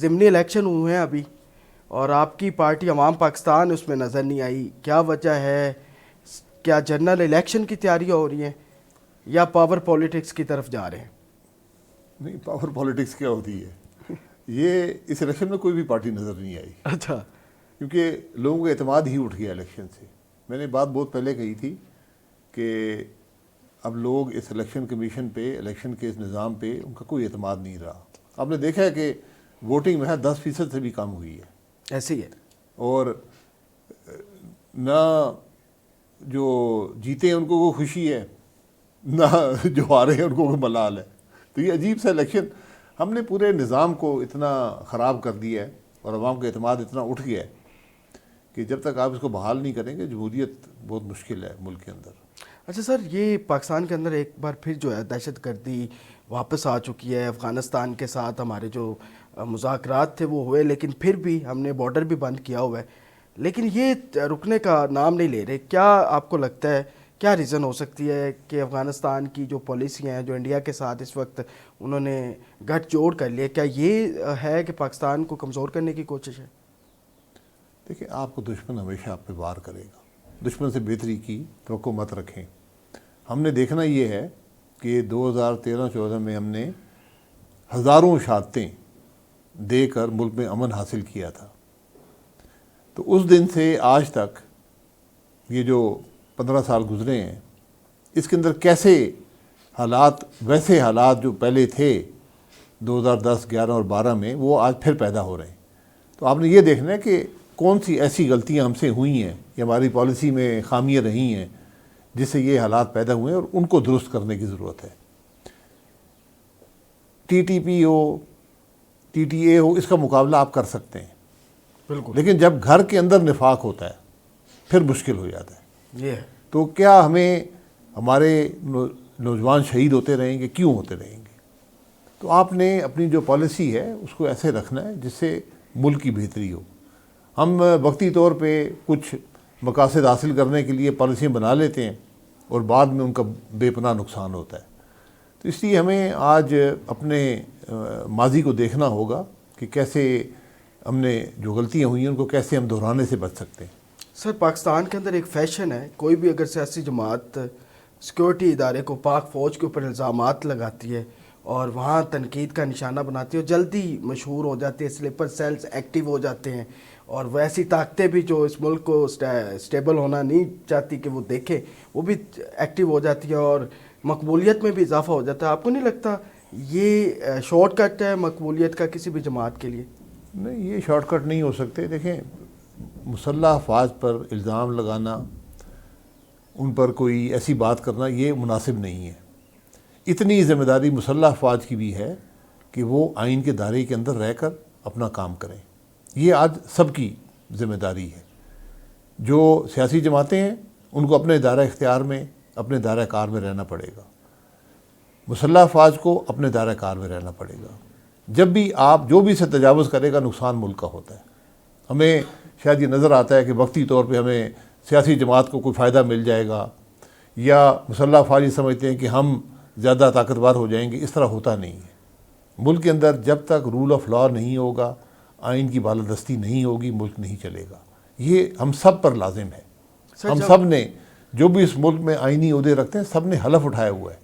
ضمنی الیکشن ہوئے ہیں ابھی اور آپ کی پارٹی عوام پاکستان اس میں نظر نہیں آئی، کیا وجہ ہے؟ کیا جنرل الیکشن کی تیاریاں ہو رہی ہیں یا پاور پولیٹکس کی طرف جا رہے ہیں؟ نہیں، پاور پالیٹکس کیا ہوتی ہے؟ یہ اس الیکشن میں کوئی بھی پارٹی نظر نہیں آئی، اچھا، کیونکہ لوگوں کا اعتماد ہی اٹھ گیا الیکشن سے۔ میں نے بات بہت پہلے کہی تھی کہ اب لوگ اس الیکشن کمیشن پہ، الیکشن کے اس نظام پہ ان کا کوئی اعتماد نہیں رہا۔ آپ نے دیکھا ہے کہ ووٹنگ محض 10% سے بھی کم ہوئی ہے، ایسے ہی ہے، اور نہ جو جیتے ہیں ان کو وہ خوشی ہے، نہ جو ہارے ہیں ان کو وہ ملال ہے۔ تو یہ عجیب سا الیکشن، ہم نے پورے نظام کو اتنا خراب کر دیا ہے اور عوام کا اعتماد اتنا اٹھ گیا ہے کہ جب تک آپ اس کو بحال نہیں کریں گے جمہوریت بہت مشکل ہے ملک کے اندر۔ اچھا سر، یہ پاکستان کے اندر ایک بار پھر جو ہے دہشت گردی واپس آ چکی ہے۔ افغانستان کے ساتھ ہمارے جو مذاکرات تھے وہ ہوئے، لیکن پھر بھی ہم نے بارڈر بھی بند کیا ہوا ہے، لیکن یہ رکنے کا نام نہیں لے رہے۔ کیا آپ کو لگتا ہے کیا ریزن ہو سکتی ہے کہ افغانستان کی جو پالیسیاں ہیں، جو انڈیا کے ساتھ اس وقت انہوں نے گٹھ جوڑ کر لیا، کیا یہ ہے کہ پاکستان کو کمزور کرنے کی کوشش ہے؟ دیکھیں، آپ کو دشمن ہمیشہ آپ پہ وار کرے گا، دشمن سے بہتری کی توقع مت رکھیں۔ ہم نے دیکھنا یہ ہے کہ 2013-14 میں ہم نے ہزاروں شہادتیں دے کر ملک میں امن حاصل کیا تھا، تو اس دن سے آج تک یہ جو 15 سال گزرے ہیں، اس کے اندر کیسے حالات، ویسے حالات جو پہلے تھے 2010، 11 اور 12 میں، وہ آج پھر پیدا ہو رہے ہیں۔ تو آپ نے یہ دیکھنا ہے کہ کون سی ایسی غلطیاں ہم سے ہوئی ہیں یا ہماری پالیسی میں خامیاں رہی ہیں جس سے یہ حالات پیدا ہوئے ہیں، اور ان کو درست کرنے کی ضرورت ہے۔ ٹی ٹی پی ہو، ٹی ٹی اے ہو، اس کا مقابلہ آپ کر سکتے ہیں، بالکل، لیکن جب گھر کے اندر نفاق ہوتا ہے پھر مشکل ہو جاتا ہے۔ یہ ہے۔ تو کیا ہمیں ہمارے نوجوان شہید ہوتے رہیں گے؟ کیوں ہوتے رہیں گے؟ تو آپ نے اپنی جو پالیسی ہے اس کو ایسے رکھنا ہے جس سے ملک کی بہتری ہو۔ ہم وقتی طور پہ کچھ مقاصد حاصل کرنے کے لیے پالیسیاں بنا لیتے ہیں اور بعد میں ان کا بے پناہ نقصان ہوتا ہے۔ تو اس لیے ہمیں آج اپنے ماضی کو دیکھنا ہوگا کہ کیسے ہم نے جو غلطیاں ہوئی ہیں ان کو کیسے ہم دہرانے سے بچ سکتے ہیں۔ سر، پاکستان کے اندر ایک فیشن ہے، کوئی بھی اگر سیاسی جماعت سیکورٹی ادارے کو، پاک فوج کے اوپر الزامات لگاتی ہے اور وہاں تنقید کا نشانہ بناتی ہے، جلدی مشہور ہو جاتی ہے، سلیپر سیلز ایکٹیو ہو جاتے ہیں، اور ویسی طاقتیں بھی جو اس ملک کو سٹیبل ہونا نہیں چاہتی کہ وہ دیکھیں، وہ بھی ایکٹیو ہو جاتی ہے اور مقبولیت میں بھی اضافہ ہو جاتا ہے۔ آپ کو نہیں لگتا یہ شارٹ کٹ ہے مقبولیت کا کسی بھی جماعت کے لیے؟ نہیں، یہ شارٹ کٹ نہیں ہو سکتے۔ دیکھیں، مسلح افواج پر الزام لگانا، ان پر کوئی ایسی بات کرنا، یہ مناسب نہیں ہے۔ اتنی ذمہ داری مسلح افواج کی بھی ہے کہ وہ آئین کے دائرے کے اندر رہ کر اپنا کام کریں، یہ آج سب کی ذمہ داری ہے۔ جو سیاسی جماعتیں ہیں ان کو اپنے دائرہ اختیار میں، اپنے دائرہ کار میں رہنا پڑے گا، مسلح افواج کو اپنے دائرہ کار میں رہنا پڑے گا۔ جب بھی آپ جو بھی سے تجاوز کرے گا، نقصان ملک کا ہوتا ہے۔ ہمیں شاید یہ نظر آتا ہے کہ وقتی طور پہ ہمیں سیاسی جماعت کو کوئی فائدہ مل جائے گا، یا مسلح افواج سمجھتے ہیں کہ ہم زیادہ طاقتور ہو جائیں گے۔ اس طرح ہوتا نہیں ہے۔ ملک کے اندر جب تک رول آف لا نہیں ہوگا، آئین کی بالادستی نہیں ہوگی، ملک نہیں چلے گا۔ یہ ہم سب پر لازم ہے۔ ہم سب نے، جو بھی اس ملک میں آئینی عہدے رکھتے ہیں، سب نے حلف اٹھایا ہوا ہے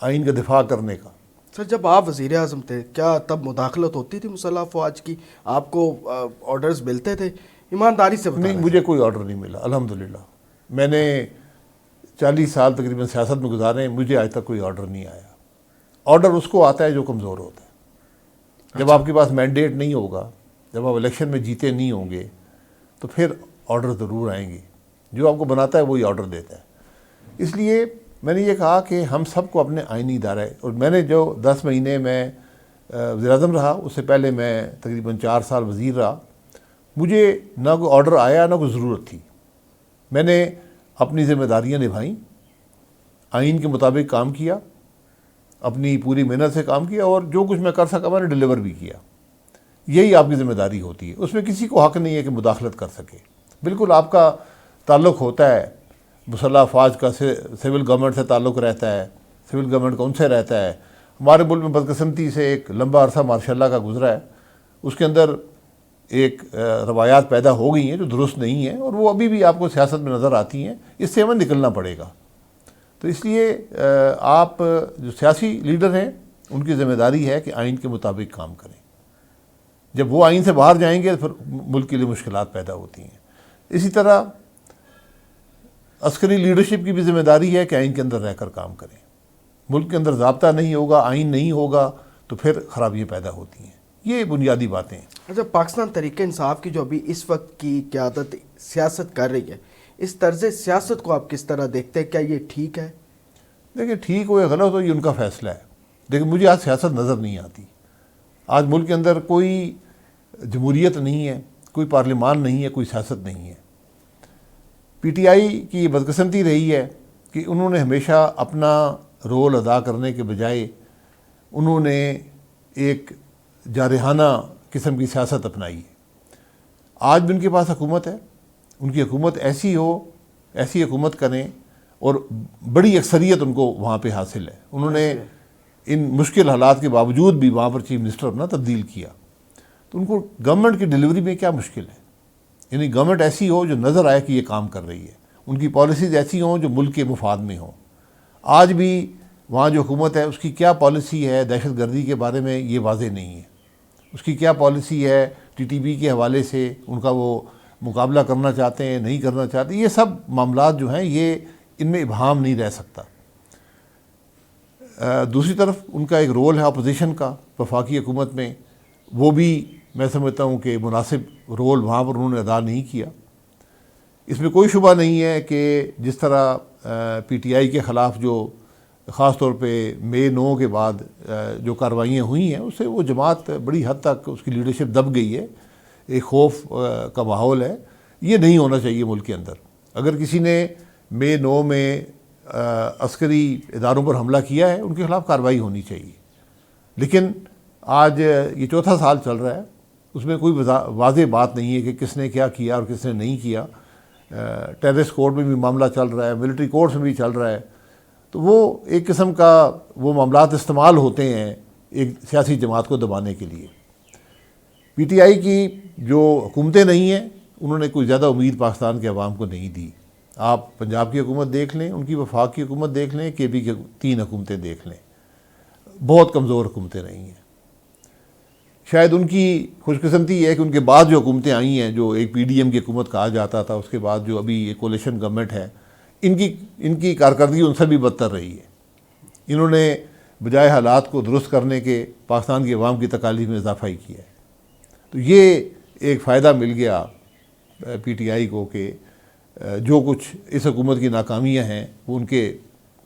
آئین کا دفاع کرنے کا۔ سر، جب آپ وزیر اعظم تھے کیا تب مداخلت ہوتی تھی مسلح افواج کی؟ آپ کو آرڈرز ملتے تھے؟ ایمانداری سے بتائیں۔ نہیں، مجھے کوئی آرڈر نہیں ملا الحمدللہ۔ میں نے 40 سال تقریباً سیاست میں گزارے ہیں، مجھے آج تک کوئی آرڈر نہیں آیا۔ آرڈر اس کو آتا ہے جو کمزور ہوتا ہے۔ جب آپ کے پاس مینڈیٹ نہیں ہوگا، جب آپ الیکشن میں جیتے نہیں ہوں گے، تو پھر آرڈر ضرور آئیں گے۔ جو آپ کو بناتا ہے وہی آرڈر دیتا ہے۔ اس لیے میں نے یہ کہا کہ ہم سب کو اپنے آئینی دائرہ، اور میں نے جو 10 مہینے میں وزیر اعظم رہا، اس سے پہلے میں تقریباً 4 سال وزیر رہا، مجھے نہ کوئی آرڈر آیا نہ کوئی ضرورت تھی۔ میں نے اپنی ذمہ داریاں نبھائیں، آئین کے مطابق کام کیا، اپنی پوری محنت سے کام کیا، اور جو کچھ میں کر سکا میں نے ڈیلیور بھی کیا۔ یہی آپ کی ذمہ داری ہوتی ہے۔ اس میں کسی کو حق نہیں ہے کہ مداخلت کر سکے۔ بالکل آپ کا تعلق ہوتا ہے مسلح افواج کا، سول گورنمنٹ سے تعلق رہتا ہے، سول گورنمنٹ کا ان سے رہتا ہے۔ ہمارے ملک میں بدقسمتی سے ایک لمبا عرصہ مارشاء اللہ کا گزرا ہے، اس کے اندر ایک روایات پیدا ہو گئی ہیں جو درست نہیں ہیں، اور وہ ابھی بھی آپ کو سیاست میں نظر آتی ہیں. اس سے ہمیں نکلنا پڑے گا. تو اس لیے آپ جو سیاسی لیڈر ہیں ان کی ذمہ داری ہے کہ آئین کے مطابق کام کریں. جب وہ آئین سے باہر جائیں گے تو پھر ملک کے لیے مشکلات پیدا ہوتی ہیں. اسی طرح عسکری لیڈرشپ کی بھی ذمہ داری ہے کہ آئین کے اندر رہ کر کام کریں. ملک کے اندر ضابطہ نہیں ہوگا، آئین نہیں ہوگا تو پھر خرابیاں پیدا ہوتی ہیں. یہ بنیادی باتیں ہیں. اچھا، پاکستان تحریک انصاف کی جو ابھی اس وقت کی قیادت سیاست کر رہی ہے، اس طرز سیاست کو آپ کس طرح دیکھتے ہیں؟ کیا یہ ٹھیک ہے؟ دیکھیں، ٹھیک ہو یا غلط ہو یہ ان کا فیصلہ ہے. لیکن مجھے آج سیاست نظر نہیں آتی. آج ملک کے اندر کوئی جمہوریت نہیں ہے، کوئی پارلیمان نہیں ہے، کوئی سیاست نہیں ہے. پی ٹی آئی کی یہ بدقسمتی رہی ہے کہ انہوں نے ہمیشہ اپنا رول ادا کرنے کے بجائے انہوں نے ایک جارحانہ قسم کی سیاست اپنائی ہے. آج بھی ان کے پاس حکومت ہے، ان کی حکومت ایسی ہو، ایسی حکومت کریں، اور بڑی اکثریت ان کو وہاں پہ حاصل ہے. انہوں نے ان مشکل حالات کے باوجود بھی وہاں پر چیف منسٹر اپنا تبدیل کیا. تو ان کو گورنمنٹ کی ڈلیوری میں کیا مشکل ہے؟ یعنی گورنمنٹ ایسی ہو جو نظر آئے کہ یہ کام کر رہی ہے، ان کی پالیسیز ایسی ہوں جو ملک کے مفاد میں ہوں. آج بھی وہاں جو حکومت ہے اس کی کیا پالیسی ہے دہشت گردی کے بارے میں یہ واضح نہیں ہے. اس کی کیا پالیسی ہے ٹی ٹی پی کے حوالے سے، ان کا وہ مقابلہ کرنا چاہتے ہیں نہیں کرنا چاہتے، یہ سب معاملات جو ہیں یہ ان میں ابہام نہیں رہ سکتا. دوسری طرف ان کا ایک رول ہے اپوزیشن کا وفاقی حکومت میں، وہ بھی میں سمجھتا ہوں کہ مناسب رول وہاں پر انہوں نے ادا نہیں کیا. اس میں کوئی شبہ نہیں ہے کہ جس طرح پی ٹی آئی کے خلاف جو خاص طور پہ مئی 9 کے بعد جو کارروائیاں ہوئی ہیں اس سے وہ جماعت بڑی حد تک اس کی لیڈرشپ دب گئی ہے. ایک خوف کا ماحول ہے. یہ نہیں ہونا چاہیے ملک کے اندر. اگر کسی نے مئی 9 میں عسکری اداروں پر حملہ کیا ہے ان کے خلاف کارروائی ہونی چاہیے. لیکن آج یہ چوتھا سال چل رہا ہے، اس میں کوئی واضح بات نہیں ہے کہ کس نے کیا کیا اور کس نے نہیں کیا. ٹیررسٹ کورٹ میں بھی معاملہ چل رہا ہے، ملٹری کورٹس میں بھی چل رہا ہے. تو وہ ایک قسم کا وہ معاملات استعمال ہوتے ہیں ایک سیاسی جماعت کو دبانے کے لیے. پی ٹی آئی کی جو حکومتیں نہیں ہیں انہوں نے کوئی زیادہ امید پاکستان کے عوام کو نہیں دی. آپ پنجاب کی حکومت دیکھ لیں، ان کی وفاق کی حکومت دیکھ لیں، کے پی کی 3 حکومتیں دیکھ لیں، بہت کمزور حکومتیں رہی ہیں. شاید ان کی خوش قسمتی یہ ہے کہ ان کے بعد جو حکومتیں آئی ہیں جو ایک پی ڈی ایم کی حکومت کہا جاتا تھا، اس کے بعد جو ابھی ایک کولیشن گورنمنٹ ہے، ان کی کارکردگی ان سے بھی بدتر رہی ہے. انہوں نے بجائے حالات کو درست کرنے کے پاکستان کی عوام کی تکالیف میں اضافہ ہی کیا ہے. تو یہ ایک فائدہ مل گیا پی ٹی آئی کو کہ جو کچھ اس حکومت کی ناکامیاں ہیں وہ ان کے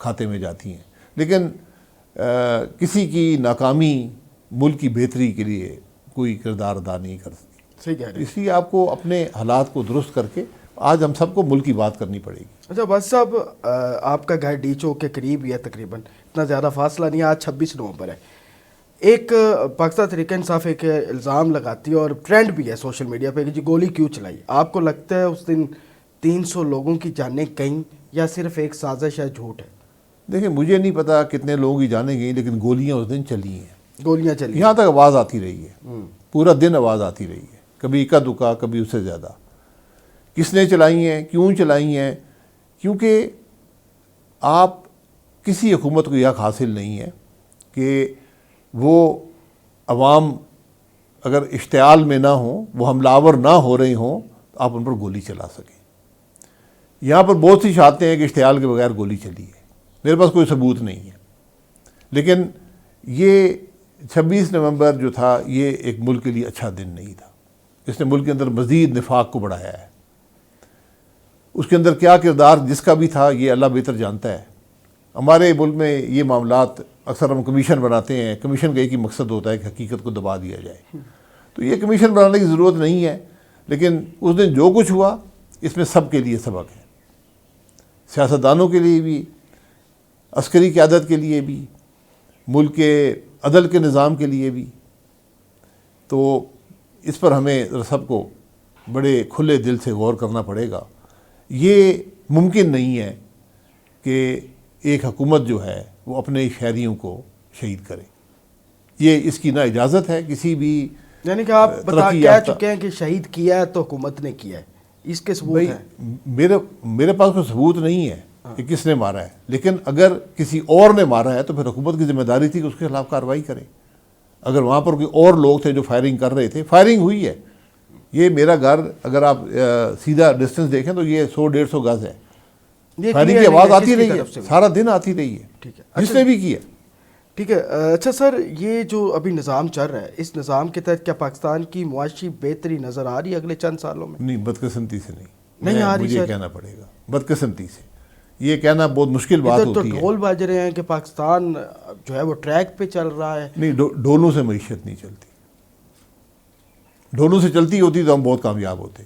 کھاتے میں جاتی ہیں. لیکن کسی کی ناکامی ملک کی بہتری کے لیے کوئی کردار ادا نہیں کر سکتی. صحیح کہہ رہے ہیں. اس لیے آپ کو اپنے حالات کو درست کر کے آج ہم سب کو ملک کی بات کرنی پڑے گی. اچھا بس صاحب، آپ کا گھر ڈی چوک کے قریب ہی ہے، تقریباً اتنا زیادہ فاصلہ نہیں ہے. آج 26 نومبر ہے. ایک پاکستان تحریک انصاف ایک الزام لگاتی ہے اور ٹرینڈ بھی ہے سوشل میڈیا پہ کہ جی گولی کیوں چلائی. آپ کو لگتا ہے اس دن 300 لوگوں کی جانیں گئیں یا صرف ایک سازش ہے، جھوٹ ہے؟ دیکھیں، مجھے نہیں پتا کتنے لوگوں کی جانیں گئیں، لیکن گولیاں اس دن چلی ہیں. گولیاں چلی یہاں تک آواز آتی رہی ہے، پورا دن آواز آتی رہی ہے، کبھی اکا دکا، کبھی اس سے زیادہ. کس نے چلائی ہیں، کیوں چلائی ہیں؟ کیونکہ آپ کسی حکومت کو یہ حق حاصل نہیں ہے کہ وہ عوام اگر اشتعال میں نہ ہوں، وہ حملہ آور نہ ہو رہے ہوں، آپ ان پر گولی چلا سکیں. یہاں پر بہت سی شہادتیں ہیں کہ اشتعال کے بغیر گولی چلی ہے. میرے پاس کوئی ثبوت نہیں ہے. لیکن یہ 26 نومبر جو تھا یہ ایک ملک کے لیے اچھا دن نہیں تھا. اس نے ملک کے اندر مزید نفاق کو بڑھایا ہے. اس کے اندر کیا کردار جس کا بھی تھا یہ اللہ بہتر جانتا ہے. ہمارے ملک میں یہ معاملات اکثر ہم کمیشن بناتے ہیں. کمیشن کا ایک ہی مقصد ہوتا ہے کہ حقیقت کو دبا دیا جائے. تو یہ کمیشن بنانے کی ضرورت نہیں ہے. لیکن اس دن جو کچھ ہوا اس میں سب کے لیے سبق ہے، سیاستدانوں کے لیے بھی، عسکری قیادت کے لیے بھی، ملک کے عدل کے نظام کے لیے بھی. تو اس پر ہمیں سب کو بڑے کھلے دل سے غور کرنا پڑے گا. یہ ممکن نہیں ہے کہ ایک حکومت جو ہے وہ اپنے شہریوں کو شہید کرے. یہ اس کی نہ اجازت ہے کسی بھی یعنی کہ آپ ترقی کہہ یافتہ۔ چکے ہیں کہ شہید کیا ہے تو حکومت نے کیا ہے، اس کے ثبوت بھائی ہیں؟ میرے پاس کوئی ثبوت نہیں ہے کہ کس نے مارا ہے، لیکن اگر کسی اور نے مارا ہے تو پھر حکومت کی ذمہ داری تھی کہ اس کے خلاف کارروائی کرے۔ اگر وہاں پر کوئی اور لوگ تھے جو فائرنگ کر رہے تھے، فائرنگ ہوئی ہے۔ یہ میرا گھر اگر آپ سیدھا ڈسٹنس دیکھیں تو یہ 100-150 گز ہے، یہ فائرنگ clear کی نہیں آواز ہے آتی کس کی رہی ہے، طرف سے ہوئی؟ سارا دن آتی رہی ہے، ٹھیک ہے، جس نے بھی کیا۔ ٹھیک ہے۔ اچھا سر، یہ جو ابھی نظام چل رہا ہے، اس نظام کے تحت کیا پاکستان کی معاشی بہتری نظر آ رہی ہے اگلے چند سالوں میں؟ نہیں، بدقسمتی سے نہیں نہیں آ رہی مجھے سر۔ کہنا پڑے گا، بدقسمتی سے یہ کہنا بہت مشکل بات ادھر تو ہوتی ہے۔ ڈھول بج رہے ہیں کہ پاکستان جو ہے وہ ٹریک پہ چل رہا ہے۔ نہیں، ڈھولوں سے معیشت نہیں چلتی، ڈھولوں سے چلتی ہوتی تو ہم بہت کامیاب ہوتے۔